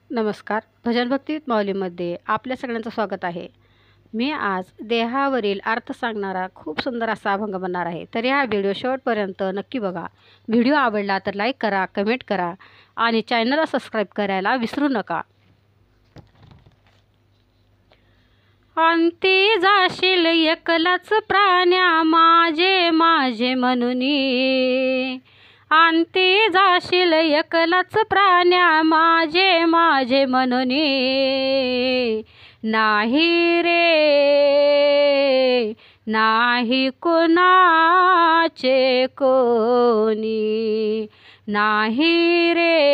नमस्कार. भजन भक्ती माऊलीमध्ये आपल्या सगळ्यांचं स्वागत आहे. मी आज देहावरील अर्थ सांगणारा खूप सुंदर असा अभंग बनणार आहे. तर हा व्हिडिओ शेवटपर्यंत नक्की बघा. व्हिडिओ आवडला तर लाईक करा, कमेंट करा आणि चॅनलला सबस्क्राईब करायला विसरू नका. अंती जाशील एकलाच प्राण्या माझे माझे म्हणूनी, अंती जाशील एकलाच प्राण्या माझे माझे म्हणूनी, नाही रे नाही कुणाचे कोणी, नाही रे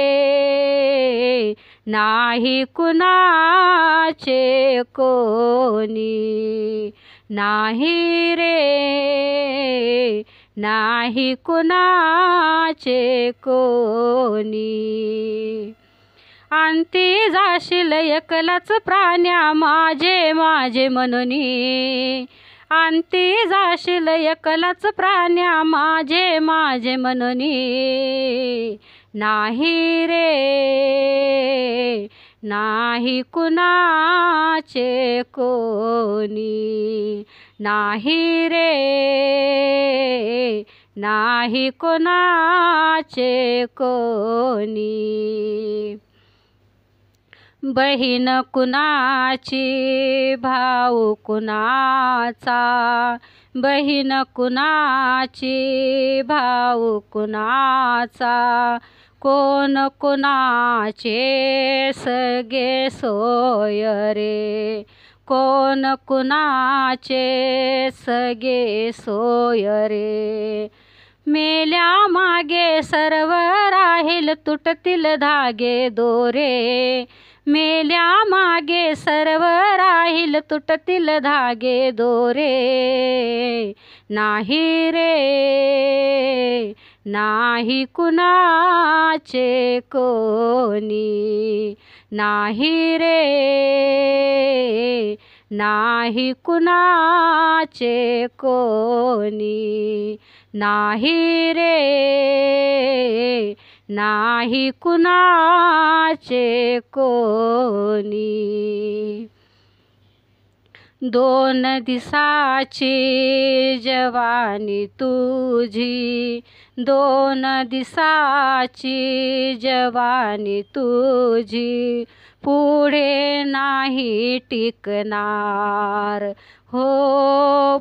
नाही कुणाचे कोणी, नाही रे नाही कुणाचे कोणी. अंती जाशील एकलाच प्राण्या माझे माझे म्हणूनी, अंती जाशील एकलाच प्राण्या माझे माझे म्हणूनी, नाही रे नाही कुणाचे कोणी, नाही रे नाही कुणाचे कोणी. बहीण कुणाची भाऊ कुणाचा, बहीण कुणाची भाऊ कुणाचा, कोण कुणाचे सगे सोय रे, कोण कुणाचे सगे सोय रे. मेल्या मागे सर्व राहील तुटतील धागे दोरे, मेल्या मागे सर्व राहील तुटतील धागे दोरे, नाही रे नाही कुणाचे कोणी, नाही रे नाही कुणाचे कोणी, नाही रे नाही कुणाचे कोणी. दोन दिसाची जवानी तुझी, दोन दिसाची जवानी तुझी, पुढे नाही टिकणार हो,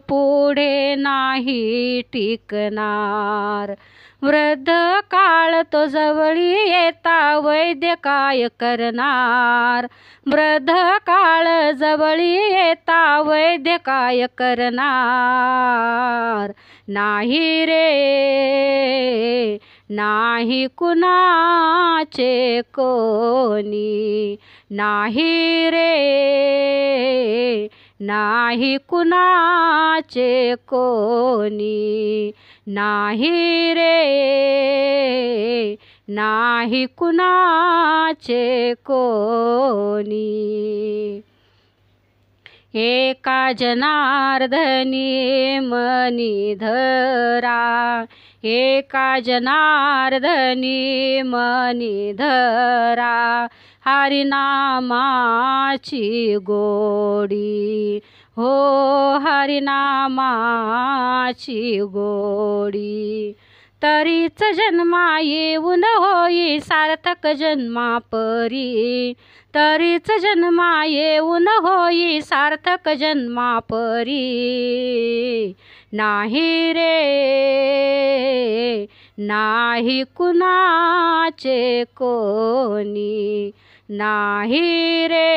पुढे नाही टिकणार. वृद्ध काळ तो जवळी येता वैद्य काय करणार, वृद्ध काळ जवळी येता वैद्य काय करणार, नाही रे नाही कुणाचे कोणी, नाही रे नाही कुणाचे कोणी, नाही रे नाही कुणाचे कोणी. एका जनार्दनी मनी धरा, एका जनार्दनी मनी धरा, हरिनामाची गोडी हो, हरिनामाची गोडी. तरीच जन्मा येऊन होई सार्थक जन्मा परी, तरीच जन्मा येऊन होई सार्थक जन्मा परी, नाही रे नाही कुणाचे कोणी, नाही रे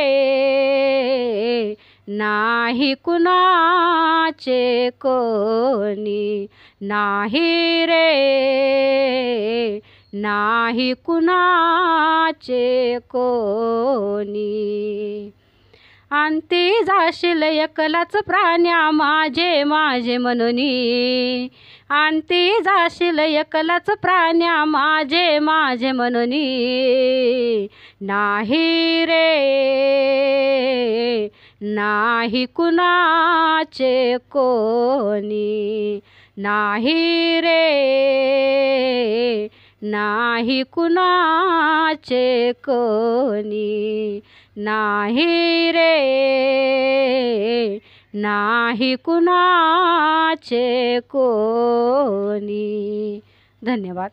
नाही कुणाचे कोणी, नाही रे नाही कुणाचे कोणी. अंती जाशील एकलाच प्राण्या माझे माझे म्हणूनी, अंती जाशील एकलाच प्राण्या माझे माझे म्हणूनी, नाही रे नाही कुणाचे कोणी, नाही रे नाही कुणाचे कोणी, नाही रे नाही कुणाचे कोणी. धन्यवाद.